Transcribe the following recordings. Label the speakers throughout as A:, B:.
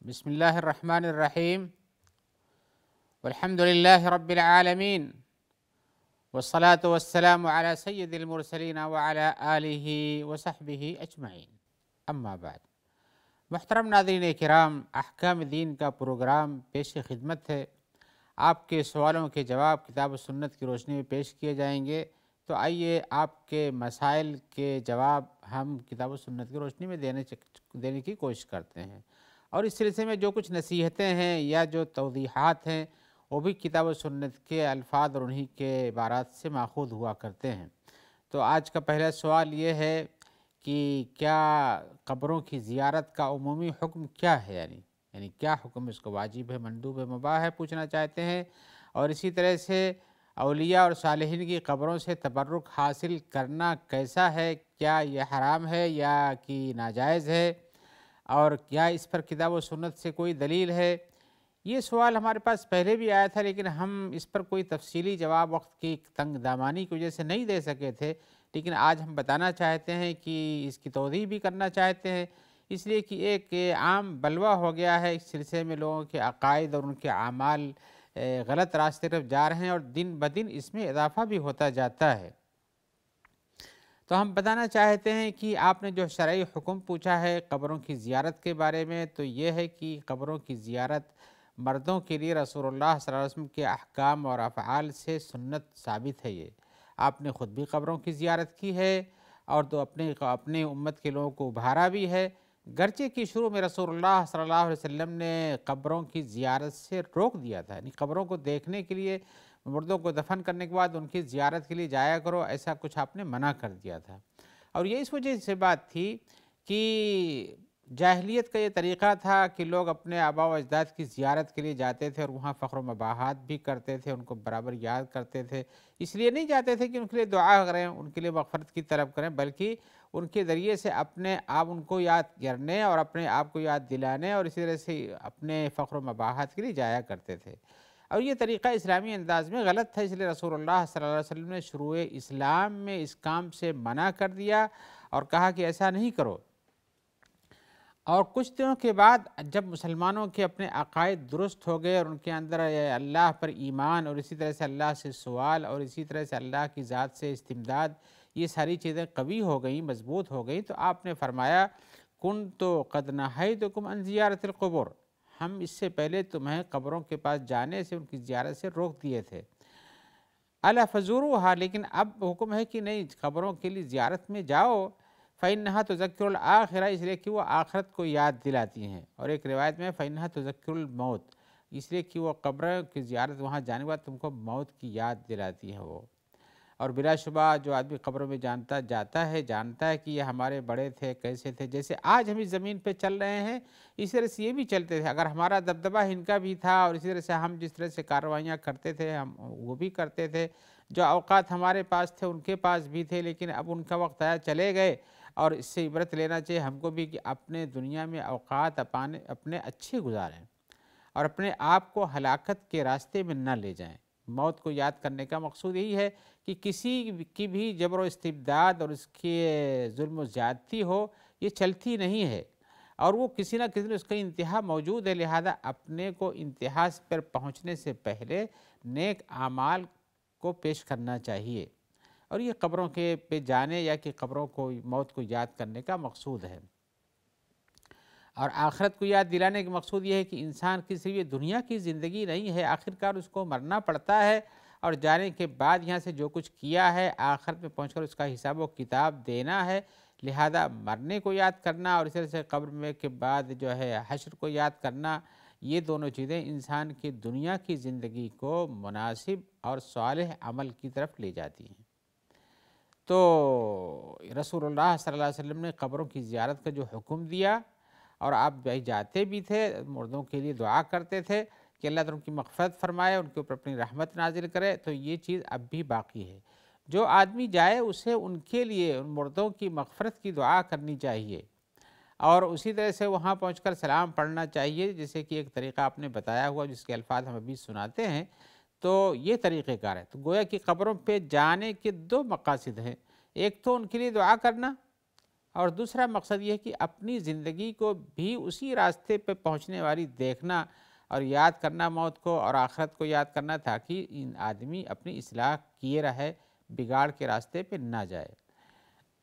A: بسم الله الرحمن الرحيم والحمد لله رب العالمين والصلاة والسلام على سيد المرسلين وعلى آله وصحبه أجمعين اما بعد محترم ناظرین کرام، احکام دین کا پروگرام پیش خدمت ہے۔ آپ کے سوالوں کے جواب کتاب و سنت کی روشنی میں پیش کیے جائیں گے، تو آئیے آپ کے مسائل کے جواب ہم کتاب و سنت کی روشنی میں دینے کی کوشش کرتے ہیں، اور اس سلسلے میں جو کچھ نصیحتیں ہیں یا جو توضیحات ہیں وہ بھی کتاب و سنت کے الفاظ اور انہی کے عبارات سے ماخوذ ہوا کرتے ہیں۔ تو آج کا پہلا سوال یہ ہے کہ کیا قبروں کی زیارت کا عمومی حکم کیا ہے، یعنی کیا حکم اس کو واجب ہے، مندوب ہے، مباح ہے، پوچھنا چاہتے ہیں۔ اور اسی طرح سے اولیاء اور صالحین کی قبروں سے تبرک حاصل کرنا کیسا ہے، کیا یہ حرام ہے یا کہ ناجائز ہے، اور کیا اس پر کتاب و سنت سے کوئی دلیل ہے۔ یہ سوال ہمارے پاس پہلے بھی آیا تھا، لیکن ہم اس پر کوئی تفصیلی جواب وقت کی تنگ دامانی کی وجہ سے نہیں دے سکے تھے، لیکن آج ہم بتانا چاہتے ہیں کہ اس کی توضیح بھی کرنا چاہتے ہیں، اس لیے کہ ایک عام بلوہ ہو گیا ہے اس سلسلے میں، لوگوں کے عقائد اور ان کے اعمال غلط راستے طرف جا رہے ہیں، اور دن بدن اس میں اضافہ بھی ہوتا جاتا ہے۔ تو ہم بتانا چاہتے ہیں کہ آپ نے جو شرعی حکم پوچھا ہے قبروں کی زیارت کے بارے میں، تو یہ ہے کہ قبروں کی زیارت مردوں کے لیے رسول اللہ صلی اللہ علیہ وسلم کے احکام اور افعال سے سنت ثابت ہے۔ یہ آپ نے خود بھی قبروں کی زیارت کی ہے، اور تو اپنے امت کے لوگوں کو ابھارا بھی ہے، گرچہ کہ شروع میں رسول اللہ صلی اللہ علیہ وسلم نے قبروں کی زیارت سے روک دیا تھا، یعنی قبروں کو دیکھنے کے لیے، مردوں کو دفن کرنے کے بعد ان کی زیارت کے لیے جایا کرو، ایسا کچھ آپ نے منع کر دیا تھا۔ اور یہ اس وجہ سے بات تھی کہ جاہلیت کا یہ طریقہ تھا کہ لوگ اپنے آباء و اجداد کی زیارت کے لیے جاتے تھے، اور وہاں فخر و مباحات بھی کرتے تھے، ان کو برابر یاد کرتے تھے۔ اس لیے نہیں جاتے تھے کہ ان کے لیے دعا کریں، ان کے لیے مغفرت کی طلب کریں، بلکہ ان کے ذریعے سے اپنے آپ ان کو یاد کرنے اور اپنے آپ کو یاد دلانے، اور اسی طرح سے اپنے فخر و مباحات کے لیے جایا کرتے تھے۔ اور یہ طریقہ اسلامی انداز میں غلط تھا، اس لیے رسول اللہ صلی اللہ علیہ وسلم نے شروع اسلام میں اس کام سے منع کر دیا اور کہا کہ ایسا نہیں کرو۔ اور کچھ دنوں کے بعد جب مسلمانوں کے اپنے عقائد درست ہو گئے اور ان کے اندر اللہ پر ایمان، اور اسی طرح سے اللہ سے سوال، اور اسی طرح سے اللہ کی ذات سے استمداد، یہ ساری چیزیں قوی ہو گئیں، مضبوط ہو گئیں، تو آپ نے فرمایا کنت قد نہیتکم عن زیارت القبور، ہم اس سے پہلے تمہیں قبروں کے پاس جانے سے، ان کی زیارت سے روک دیے تھے۔ الا فزوروها، لیکن اب حکم ہے کہ نہیں، قبروں کے لیے زیارت میں جاؤ، فإنها تذکر الآخرہ، اس لیے کہ وہ آخرت کو یاد دلاتی ہیں، اور ایک روایت میں فإنها تذکر الموت، اس لیے کہ وہ قبر کی زیارت وہاں جانے کے بعد تم کو موت کی یاد دلاتی ہے وہ۔ اور بلا شبہ جو آدمی قبروں میں جاتا ہے جانتا ہے کہ یہ ہمارے بڑے تھے، کیسے تھے، جیسے آج ہم اس زمین پہ چل رہے ہیں اس طرح سے یہ بھی چلتے تھے، اگر ہمارا دبدبہ ان کا بھی تھا، اور اسی طرح سے ہم جس طرح سے کارروائیاں کرتے تھے ہم وہ بھی کرتے تھے، جو اوقات ہمارے پاس تھے ان کے پاس بھی تھے، لیکن اب ان کا وقت آیا، چلے گئے۔ اور اس سے عبرت لینا چاہیے ہم کو بھی کہ اپنے دنیا میں اوقات اپنے اچھے گزاریں، اور اپنے آپ کو ہلاکت کے راستے میں نہ لے جائیں۔ موت کو یاد کرنے کا مقصود یہی ہے کہ کسی کی بھی جبر و استبداد اور اس کے ظلم و زیادتی ہو، یہ چلتی نہیں ہے، اور وہ کسی نہ کسی اس کا انتہا موجود ہے، لہذا اپنے کو انتہا پر پہنچنے سے پہلے نیک اعمال کو پیش کرنا چاہیے، اور یہ قبروں کے پہ جانے یا کہ قبروں کو موت کو یاد کرنے کا مقصود ہے۔ اور آخرت کو یاد دلانے کا مقصود یہ ہے کہ انسان کی صرف یہ دنیا کی زندگی نہیں ہے، آخرکار اس کو مرنا پڑتا ہے، اور جانے کے بعد یہاں سے جو کچھ کیا ہے آخرت میں پہنچ کر اس کا حساب و کتاب دینا ہے، لہذا مرنے کو یاد کرنا اور اس طرح سے قبر میں کے بعد جو ہے حشر کو یاد کرنا، یہ دونوں چیزیں انسان کی دنیا کی زندگی کو مناسب اور صالح عمل کی طرف لے جاتی ہیں۔ تو رسول اللہ صلی اللہ علیہ وسلم نے قبروں کی زیارت کا جو حکم دیا، اور آپ جاتے بھی تھے، مردوں کے لیے دعا کرتے تھے کہ اللہ تعالیٰ ان کی مغفرت فرمائے، ان کے اوپر اپنی رحمت نازل کرے، تو یہ چیز اب بھی باقی ہے۔ جو آدمی جائے اسے ان کے لیے، ان مردوں کی مغفرت کی دعا کرنی چاہیے، اور اسی طرح سے وہاں پہنچ کر سلام پڑھنا چاہیے، جیسے کہ ایک طریقہ آپ نے بتایا ہوا جس کے الفاظ ہم ابھی سناتے ہیں، تو یہ طریقہ کار ہے۔ تو گویا کہ قبروں پہ جانے کے دو مقاصد ہیں، ایک تو ان کے لیے دعا کرنا، اور دوسرا مقصد یہ ہے کہ اپنی زندگی کو بھی اسی راستے پہ پہنچنے والی دیکھنا اور یاد کرنا موت کو اور آخرت کو یاد کرنا، تاکہ آدمی اپنی اصلاح کیے رہے، بگاڑ کے راستے پہ نہ جائے۔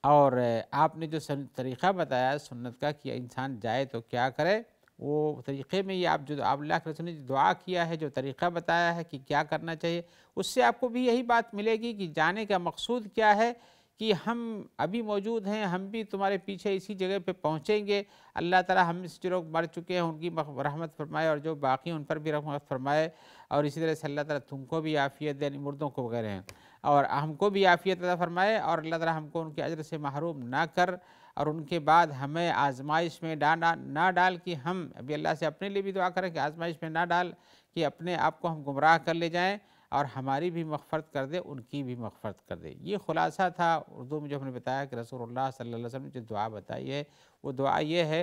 A: اور آپ نے جو طریقہ بتایا سنت کا کہ انسان جائے تو کیا کرے، وہ طریقے میں یہ آپ جو آپ اللہ کے رسول نے دعا کیا ہے، جو طریقہ بتایا ہے کہ کیا کرنا چاہیے، اس سے آپ کو بھی یہی بات ملے گی کہ جانے کا مقصود کیا ہے، کہ ہم ابھی موجود ہیں، ہم بھی تمہارے پیچھے اسی جگہ پہ پہنچیں گے۔ اللہ تعالی ہم سے جو لوگ مر چکے ہیں ان کی رحمت فرمائے، اور جو باقی ہیں ان پر بھی رحمت فرمائے، اور اسی طرح سے اللہ تعالی تم کو بھی عافیت دے، مردوں کو وغیرہ ہیں، اور ہم کو بھی عافیت عطا فرمائے، اور اللہ تعالی ہم کو ان کے اجر سے محروم نہ کر، اور ان کے بعد ہمیں آزمائش میں نہ ڈال کہ ہم ابھی اللہ سے اپنے لیے بھی دعا کریں کہ آزمائش میں نہ ڈال کہ اپنے آپ کو ہم گمراہ کر لے جائیں، اور ہماری بھی مغفرت کر دے، ان کی بھی مغفرت کر دے۔ یہ خلاصہ تھا اردو میں جو ہم نے بتایا کہ رسول اللہ صلی اللہ علیہ وسلم نے جو دعا بتائی ہے، وہ دعا یہ ہے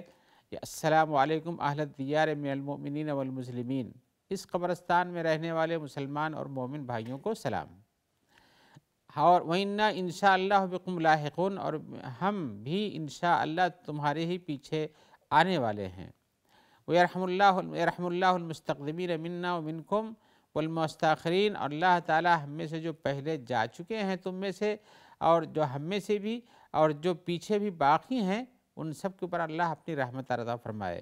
A: کہ السلام علیکم اہل الدیار من المؤمنین والمسلمین، اس قبرستان میں رہنے والے مسلمان اور مومن بھائیوں کو سلام، اور وَإِنَّا إِنشَاءَ اللَّهُ بِكُمْ لاحقون، اور ہم بھی انشاءاللہ تمہارے ہی پیچھے آنے والے ہیں۔ وَيَرْحَمُ اللَّهُ الْمُسْتَقْدِمِينَ مِنَّا وَمِنْكُمْ والمستاخرین، اور اللہ تعالی ہم میں سے جو پہلے جا چکے ہیں تم میں سے، اور جو ہم میں سے بھی، اور جو پیچھے بھی باقی ہیں، ان سب کے اوپر اللہ اپنی رحمت عطا فرمائے۔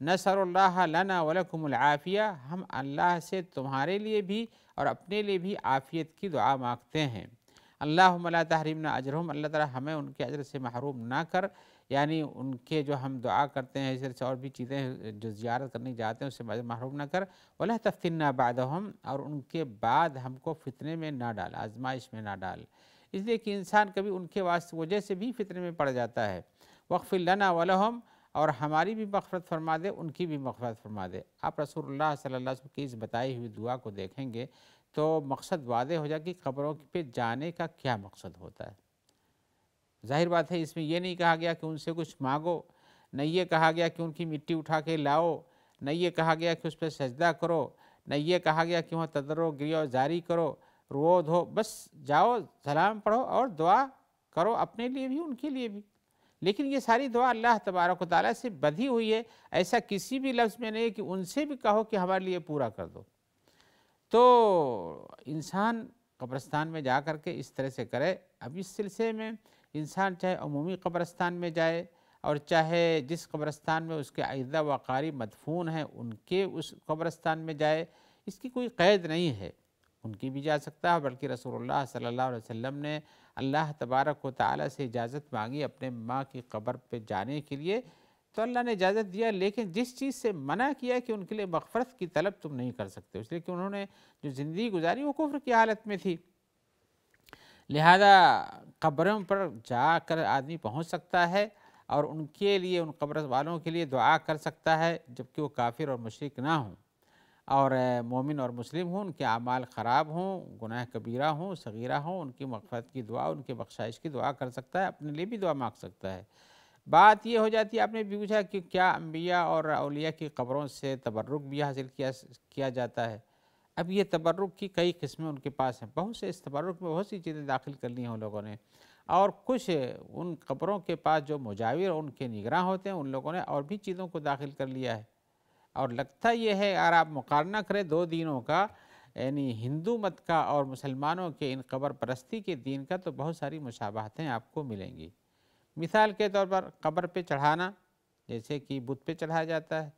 A: نسأل اللہ لنا ولکم العافیہ، ہم اللہ سے تمہارے لیے بھی اور اپنے لیے بھی عافیت کی دعا مانگتے ہیں۔ اللہم لا تحرمنا اجرہم، اللہ تعالی ہمیں ان کے اجر سے محروم نہ کر، یعنی ان کے جو ہم دعا کرتے ہیں، اس طرح سے اور بھی چیزیں جو زیارت کرنے جاتے ہیں اس سے محروم نہ کر، ولا تفتنا بعدہم، اور ان کے بعد ہم کو فتنے میں نہ ڈال، آزمائش میں نہ ڈال، اس لیے کہ انسان کبھی ان کے وجہ سے بھی فتنے میں پڑ جاتا ہے۔ واغفر لنا ولہم، اور ہماری بھی مغفرت فرما دے، ان کی بھی مغفرت فرما دے۔ آپ رسول اللہ صلی اللہ علیہ وسلم کی اس بتائی ہوئی دعا کو دیکھیں گے تو مقصد واضح ہو جائے کہ قبروں پہ جانے کا کیا مقصد ہوتا ہے۔ ظاہر بات ہے اس میں یہ نہیں کہا گیا کہ ان سے کچھ مانگو، نہ یہ کہا گیا کہ ان کی مٹی اٹھا کے لاؤ، نہ یہ کہا گیا کہ اس پہ سجدہ کرو، نہ یہ کہا گیا کہ وہاں تضرع گریہ جاری کرو، رو دھو، بس جاؤ سلام پڑھو اور دعا کرو اپنے لیے بھی ان کے لیے بھی۔ لیکن یہ ساری دعا اللہ تبارک و تعالیٰ سے بدھی ہوئی ہے، ایسا کسی بھی لفظ میں نہیں ہے کہ ان سے بھی کہو کہ ہمارے لیے پورا کر دو۔ تو انسان قبرستان میں جا کر کے اس طرح سے کرے۔ اب اس سلسلے میں انسان چاہے عمومی قبرستان میں جائے، اور چاہے جس قبرستان میں اس کے اعزہ و اقارب مدفون ہیں ان کے اس قبرستان میں جائے، اس کی کوئی قید نہیں ہے، ان کی بھی جا سکتا ہے، بلکہ رسول اللہ صلی اللہ علیہ وسلم نے اللہ تبارک و تعالیٰ سے اجازت مانگی اپنے ماں کی قبر پہ جانے کے لیے، تو اللہ نے اجازت دیا، لیکن جس چیز سے منع کیا کہ ان کے لیے مغفرت کی طلب تم نہیں کر سکتے، اس لیے کہ انہوں نے جو زندگی گزاری وہ کفر کی حالت میں تھی، لہذا قبروں پر جا کر آدمی پہنچ سکتا ہے اور ان کے لیے، ان قبر والوں کے لیے دعا کر سکتا ہے، جبکہ وہ کافر اور مشرک نہ ہوں، اور مومن اور مسلم ہوں، ان کے اعمال خراب ہوں، گناہ کبیرہ ہوں، صغیرہ ہوں، ان کی مغفرت کی دعا، ان کے بخشائش کی دعا کر سکتا ہے، اپنے لیے بھی دعا مانگ سکتا ہے۔ بات یہ ہو جاتی ہے، آپ نے بھی پوچھا کہ کیا انبیاء اور اولیاء کی قبروں سے تبرک بھی حاصل کیا جاتا ہے؟ اب یہ تبرک کی کئی قسمیں ان کے پاس ہیں، بہت سے اس تبرک میں بہت سی چیزیں داخل کرنی ہیں ان لوگوں نے، اور کچھ ان قبروں کے پاس جو مجاور ان کے نگراں ہوتے ہیں ان لوگوں نے اور بھی چیزوں کو داخل کر لیا ہے۔ اور لگتا یہ ہے اگر آپ مقارنہ کریں دو دینوں کا، یعنی ہندو مت کا اور مسلمانوں کے ان قبر پرستی کے دین کا، تو بہت ساری مشابہتیں آپ کو ملیں گی۔ مثال کے طور پر قبر پہ چڑھانا، جیسے کہ بت پہ چڑھایا جاتا ہے،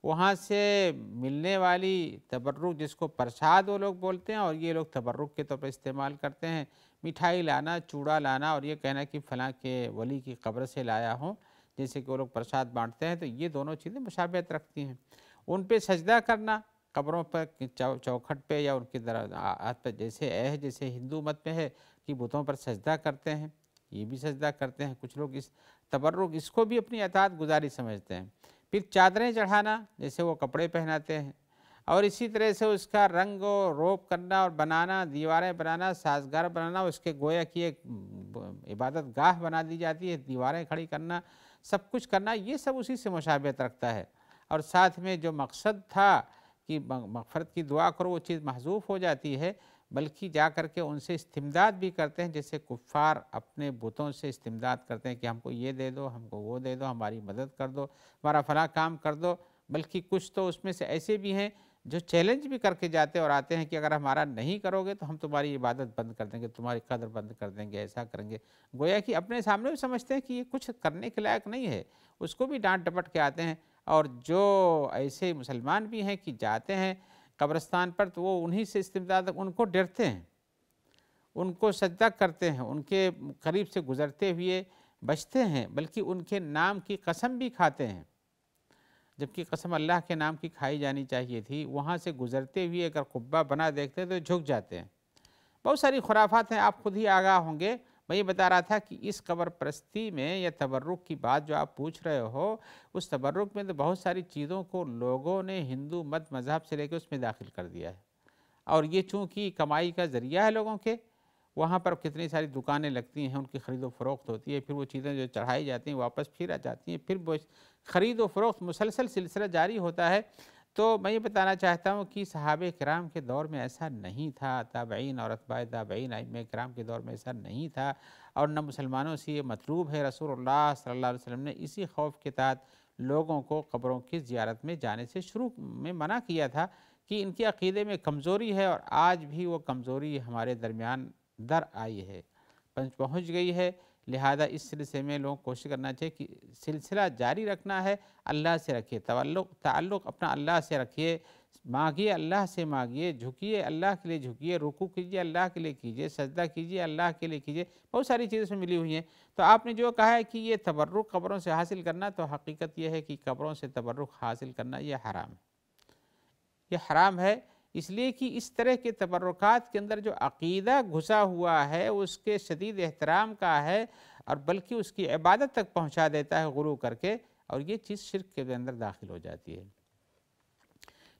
A: وہاں سے ملنے والی تبرک جس کو پرساد وہ لوگ بولتے ہیں، اور یہ لوگ تبرک کے طور پر استعمال کرتے ہیں، مٹھائی لانا، چوڑا لانا، اور یہ کہنا کہ فلاں کے ولی کی قبر سے لایا ہوں، جیسے کہ وہ لوگ پرساد بانٹتے ہیں، تو یہ دونوں چیزیں مشابہت رکھتی ہیں۔ ان پہ سجدہ کرنا، قبروں پر چوکھٹ پہ یا ان کے ہاتھ پہ، جیسے ہندو مت میں ہے کہ بتوں پر سجدہ کرتے ہیں، یہ بھی سجدہ کرتے ہیں کچھ لوگ، اس تبرک اس کو بھی اپنی اطاعت گزاری سمجھتے ہیں۔ پھر چادریں چڑھانا، جیسے وہ کپڑے پہناتے ہیں، اور اسی طرح سے اس کا رنگ و روپ کرنا اور بنانا، دیواریں بنانا، سازگار بنانا، اس کے گویا کی ایک عبادت گاہ بنا دی جاتی ہے، دیواریں کھڑی کرنا، سب کچھ کرنا، یہ سب اسی سے مشابہت رکھتا ہے۔ اور ساتھ میں جو مقصد تھا کہ مغفرت کی دعا کرو، وہ چیز محذوف ہو جاتی ہے، بلکہ جا کر کے ان سے استمداد بھی کرتے ہیں، جیسے کفار اپنے بتوں سے استمداد کرتے ہیں کہ ہم کو یہ دے دو، ہم کو وہ دے دو، ہماری مدد کر دو، ہمارا فلاں کام کر دو۔ بلکہ کچھ تو اس میں سے ایسے بھی ہیں جو چیلنج بھی کر کے جاتے اور آتے ہیں کہ اگر ہمارا نہیں کرو گے تو ہم تمہاری عبادت بند کر دیں گے، تمہاری قدر بند کر دیں گے، ایسا کریں گے۔ گویا کہ اپنے سامنے بھی سمجھتے ہیں کہ یہ کچھ کرنے کے لائق نہیں ہے، اس کو بھی ڈانٹ ڈپٹ کے آتے ہیں۔ اور جو ایسے مسلمان بھی ہیں کہ جاتے ہیں قبرستان پر تو وہ انہی سے استمداد، ان کو ڈرتے ہیں، ان کو سجدہ کرتے ہیں، ان کے قریب سے گزرتے ہوئے بچتے ہیں، بلکہ ان کے نام کی قسم بھی کھاتے ہیں، جبکہ قسم اللہ کے نام کی کھائی جانی چاہیے تھی۔ وہاں سے گزرتے ہوئے اگر قبہ بنا دیکھتے ہیں تو جھک جاتے ہیں۔ بہت ساری خرافات ہیں، آپ خود ہی آگاہ ہوں گے۔ میں یہ بتا رہا تھا کہ اس قبر پرستی میں یا تبرک کی بات جو آپ پوچھ رہے ہو، اس تبرک میں تو بہت ساری چیزوں کو لوگوں نے ہندو مت مذہب سے لے کے اس میں داخل کر دیا ہے، اور یہ چونکہ کمائی کا ذریعہ ہے لوگوں کے، وہاں پر کتنی ساری دکانیں لگتی ہیں، ان کی خرید و فروخت ہوتی ہے، پھر وہ چیزیں جو چڑھائی جاتی ہیں واپس پھر آ جاتی ہیں، پھر وہ خرید و فروخت مسلسل سلسلہ جاری ہوتا ہے۔ تو میں یہ بتانا چاہتا ہوں کہ صحابہ کرام کے دور میں ایسا نہیں تھا، تابعین اور اتباع تابعین ائمہ کرام کے دور میں ایسا نہیں تھا، اور نہ مسلمانوں سے یہ مطلوب ہے۔ رسول اللہ صلی اللہ علیہ وسلم نے اسی خوف کے تحت لوگوں کو قبروں کی زیارت میں جانے سے شروع میں منع کیا تھا کہ ان کے عقیدے میں کمزوری ہے، اور آج بھی وہ کمزوری ہمارے درمیان در آئی ہے، پہنچ گئی ہے۔ لہذا اس سلسلے میں لوگوں کو کوشش کرنا چاہیے کہ سلسلہ جاری رکھنا ہے، اللہ سے رکھیے، تعلق اپنا اللہ سے رکھیے، مانگیے اللہ سے مانگیے، جھکیے اللہ کے لیے جھکیے، رکوع کیجیے اللہ کے لیے کیجیے، سجدہ کیجیے اللہ کے لیے کیجیے۔ بہت ساری چیزیں اس میں ملی ہوئی ہیں۔ تو آپ نے جو کہا ہے کہ یہ تبرک قبروں سے حاصل کرنا، تو حقیقت یہ ہے کہ قبروں سے تبرک حاصل کرنا یہ حرام ہے، یہ حرام ہے، اس لیے کہ اس طرح کے تبرکات کے اندر جو عقیدہ گھسا ہوا ہے اس کے شدید احترام کا ہے، اور بلکہ اس کی عبادت تک پہنچا دیتا ہے غلو کر کے، اور یہ چیز شرک کے اندر داخل ہو جاتی ہے۔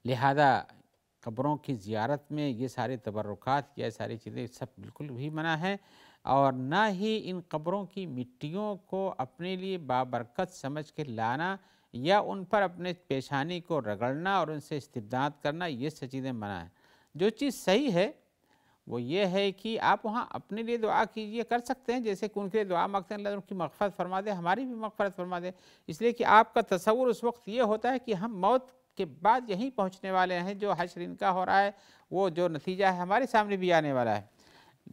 A: لہذا قبروں کی زیارت میں یہ سارے تبرکات، یہ ساری چیزیں سب بالکل بھی منع ہیں، اور نہ ہی ان قبروں کی مٹیوں کو اپنے لیے بابرکت سمجھ کے لانا یا ان پر اپنے پیشانی کو رگڑنا اور ان سے استمداد کرنا، یہ سب چیزیں منع ہیں۔ جو چیز صحیح ہے وہ یہ ہے کہ آپ وہاں اپنے لیے دعا کیجئے، کر سکتے ہیں، جیسے کہ ان کے لیے دعا مانگتے ہیں اللہ ان کی مغفرت فرما دے، ہماری بھی مغفرت فرما دے، اس لیے کہ آپ کا تصور اس وقت یہ ہوتا ہے کہ ہم موت کے بعد یہیں پہنچنے والے ہیں، جو حشر ان کا ہو رہا ہے وہ جو نتیجہ ہے ہمارے سامنے بھی آنے والا ہے۔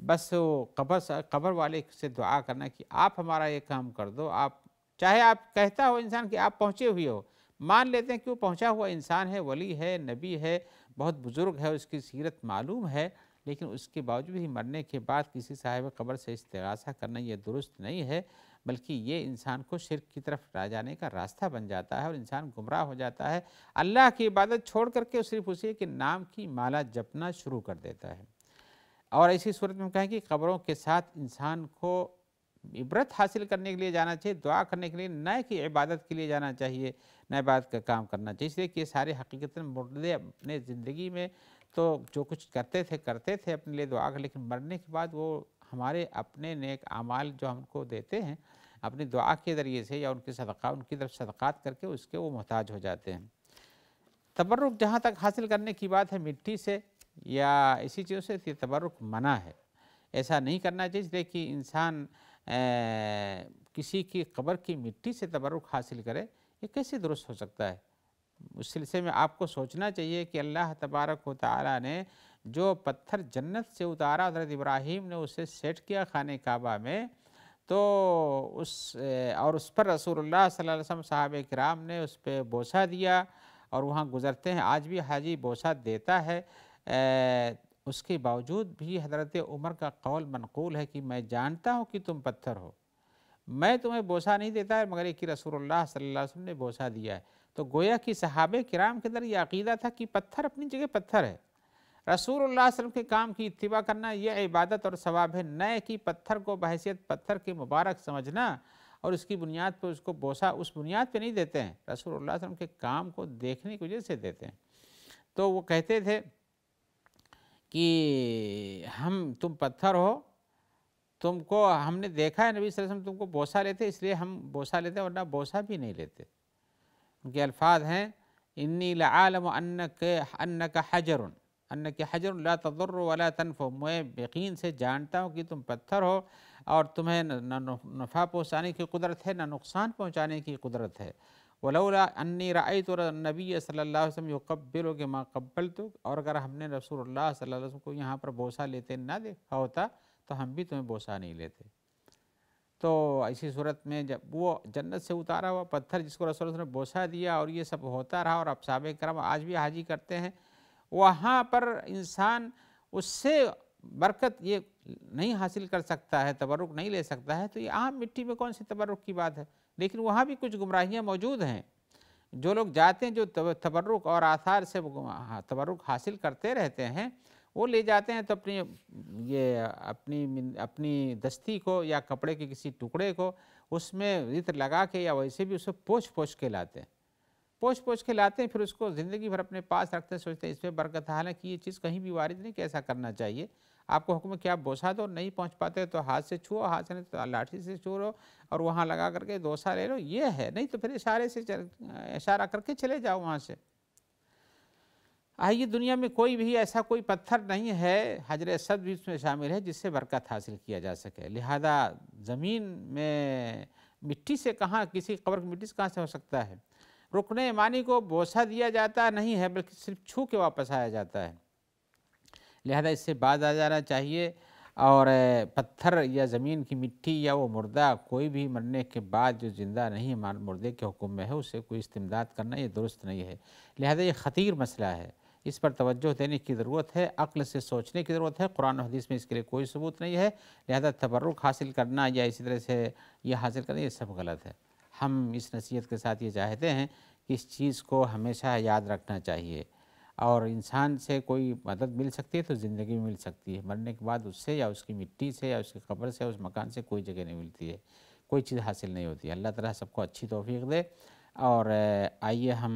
A: بس وہ قبر والے سے دعا کرنا کہ آپ ہمارا یہ کام کر دو، آپ چاہے آپ کہتا ہو انسان کہ آپ پہنچے ہوئے ہو، مان لیتے ہیں کہ وہ پہنچا ہوا انسان ہے، ولی ہے، نبی ہے، بہت بزرگ ہے، اس کی سیرت معلوم ہے، لیکن اس کے باوجود ہی مرنے کے بعد کسی صاحب قبر سے استغاثہ کرنا یہ درست نہیں ہے، بلکہ یہ انسان کو شرک کی طرف جانے کا راستہ بن جاتا ہے، اور انسان گمراہ ہو جاتا ہے، اللہ کی عبادت چھوڑ کر کے صرف اسی کے نام کی مالا جپنا شروع کر دیتا ہے۔ اور ایسی صورت میں ہم کہیں کہ قبروں کے ساتھ انسان کو عبرت حاصل کرنے کے لیے جانا چاہیے، دعا کرنے کے لیے، نہ کہ عبادت کے لیے جانا چاہیے، نہ عبادت کا کام کرنا چاہیے، اس لیے کہ یہ سارے حقیقتاً مردے اپنے زندگی میں تو جو کچھ کرتے تھے اپنے لیے دعا کر، لیکن مرنے کے بعد وہ ہمارے اپنے نیک اعمال جو ہم کو دیتے ہیں اپنی دعا کے ذریعے سے یا ان کی طرف صدقات کر کے اس کے وہ محتاج ہو جاتے ہیں۔ تبرک جہاں تک حاصل کرنے کی بات ہے مٹی سے یا اسی چیزوں سے، یہ تبرک منع ہے، ایسا نہیں کرنا چاہیے، اس لیے کہ انسان کسی کی قبر کی مٹی سے تبرک حاصل کرے، یہ کیسے درست ہو سکتا ہے؟ اس سلسلے میں آپ کو سوچنا چاہیے کہ اللہ تبارک و تعالیٰ نے جو پتھر جنت سے اتارا، حضرت ابراہیم نے اسے سیٹ کیا خانہ کعبہ میں، تو اس پر رسول اللہ صلی اللہ علیہ وسلم صحابہ کرام نے اس پہ بوسہ دیا، اور وہاں گزرتے ہیں، آج بھی حاجی بوسہ دیتا ہے۔ اس کے باوجود بھی حضرت عمر کا قول منقول ہے کہ میں جانتا ہوں کہ تم پتھر ہو، میں تمہیں بوسہ نہیں دیتا ہے، مگر ایک رسول اللہ صلی اللہ علیہ وسلم نے بوسہ دیا ہے۔ تو گویا کہ صحابہ کرام کے اندر یہ عقیدہ تھا کہ پتھر اپنی جگہ پتھر ہے، رسول اللہ صلی اللہ علیہ وسلم کے کام کی اتباع کرنا یہ عبادت اور ثواب ہے، نہ کہ پتھر کو بحیثیت پتھر کے مبارک سمجھنا اور اس کی بنیاد پر اس کو بوسہ اس بنیاد پہ نہیں دیتے ہیں، رسول اللہ صلی اللہ علیہ وسلم کے کام کو دیکھنے کی وجہ سے دیتے ہیں۔ تو وہ کہتے تھے کہ تم پتھر ہو، تم کو ہم نے دیکھا ہے نبی صلی اللہ علیہ وسلم تم کو بوسہ لیتے، اس لیے ہم بوسہ لیتے ہیں، ورنہ بوسہ بھی نہیں لیتے۔ ان کے الفاظ ہیں انی لعالم انک حجر، انک حجر لا تضر ولا تنفع، میں یقین سے جانتا ہوں کہ تم پتھر ہو اور تمہیں نہ نفع پہنچانے کی قدرت ہے نہ نقصان پہنچانے کی قدرت ہے۔ ولولا انی رأیت النبی صلی اللہ علیہ وسلم یقبلک ما قبلتک، اور اگر ہم نے رسول اللہ صلی اللہ علیہ وسلم کو یہاں پر بوسہ لیتے نہ دیکھا ہوتا تو ہم بھی تمہیں بوسہ نہیں لیتے۔ تو ایسی صورت میں جب وہ جنت سے اتارا ہوا پتھر جس کو رسول اللہ صلی اللہ علیہ وسلم نے بوسہ دیا اور یہ سب ہوتا رہا، اور اب صحابہ کرام آج بھی حاجی کرتے ہیں، وہاں پر انسان اس سے برکت یہ نہیں حاصل کر سکتا ہے، تبرک نہیں لے سکتا ہے، تو یہ عام مٹی میں کون سی تبرک کی بات ہے۔ لیکن وہاں بھی کچھ گمراہیاں موجود ہیں، جو لوگ جاتے ہیں جو تبرک اور آثار سے تبرک حاصل کرتے رہتے ہیں، وہ لے جاتے ہیں تو اپنی دستی کو یا کپڑے کے کسی ٹکڑے کو اس میں عطر لگا کے یا ویسے بھی اسے پوچھ کے لاتے ہیں، پوچھ کے لاتے ہیں، پھر اس کو زندگی بھر اپنے پاس رکھتے ہیں، سوچتے ہیں اس میں برکت ہے۔ حالانکہ یہ چیز کہیں بھی وارد نہیں کہ ایسا کرنا چاہیے۔ آپ کو حکم ہے کہ آپ بوسہ دو، نہیں پہنچ پاتے تو ہاتھ سے چھو، ہاتھ سے نہیں تو لاٹھی سے چھو لو اور وہاں لگا کر کے بوسہ لے لو، یہ ہے، نہیں تو پھر اشارہ کر کے چلے جاؤ وہاں سے۔ آئیے، دنیا میں کوئی بھی ایسا کوئی پتھر نہیں ہے، حجر اسود بھی اس میں شامل ہے، جس سے برکت حاصل کیا جا سکے، لہذا زمین میں مٹی سے کہاں، کسی قبر کی مٹی سے کہاں سے ہو سکتا ہے۔ رکن یمانی کو بوسہ دیا جاتا نہیں ہے بلکہ صرف چھو کے واپس آیا جاتا ہے، لہذا اس سے باز آ جانا چاہیے۔ اور پتھر یا زمین کی مٹی یا وہ مردہ کوئی بھی مرنے کے بعد جو زندہ نہیں مردے کے حکم میں ہے، اسے کوئی استمداد کرنا یہ درست نہیں ہے، لہذا یہ خطیر مسئلہ ہے، اس پر توجہ دینے کی ضرورت ہے، عقل سے سوچنے کی ضرورت ہے۔ قرآن و حدیث میں اس کے لیے کوئی ثبوت نہیں ہے، لہذا تبرک حاصل کرنا یا اسی طرح سے یہ حاصل کرنا یہ سب غلط ہے۔ ہم اس نصیحت کے ساتھ یہ چاہتے ہیں کہ اس چیز کو ہمیشہ یاد رکھنا چاہیے، اور انسان سے کوئی مدد مل سکتی ہے تو زندگی میں مل سکتی ہے، مرنے کے بعد اس سے یا اس کی مٹی سے یا اس کی قبر سے یا اس مکان سے کوئی جگہ نہیں ملتی ہے، کوئی چیز حاصل نہیں ہوتی ہے۔ اللہ تعالیٰ سب کو اچھی توفیق دے۔ اور آئیے ہم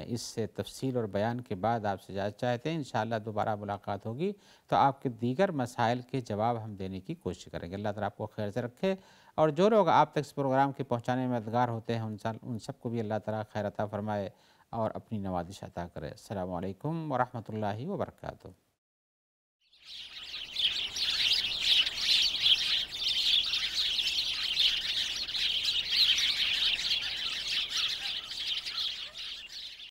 A: اس سے تفصیل اور بیان کے بعد آپ سے اجازت چاہتے ہیں، انشاءاللہ دوبارہ ملاقات ہوگی تو آپ کے دیگر مسائل کے جواب ہم دینے کی کوشش کریں گے۔ اللہ تعالیٰ آپ کو خیر سے رکھے، اور جو لوگ آپ تک اس پروگرام کے پہنچانے میں مددگار ہوتے ہیں ان سب کو بھی اللہ تعالیٰ خیر عطا فرمائے اور اپنی نوازش عطا کرے۔ السلام علیکم ورحمۃ اللہ وبرکاتہ۔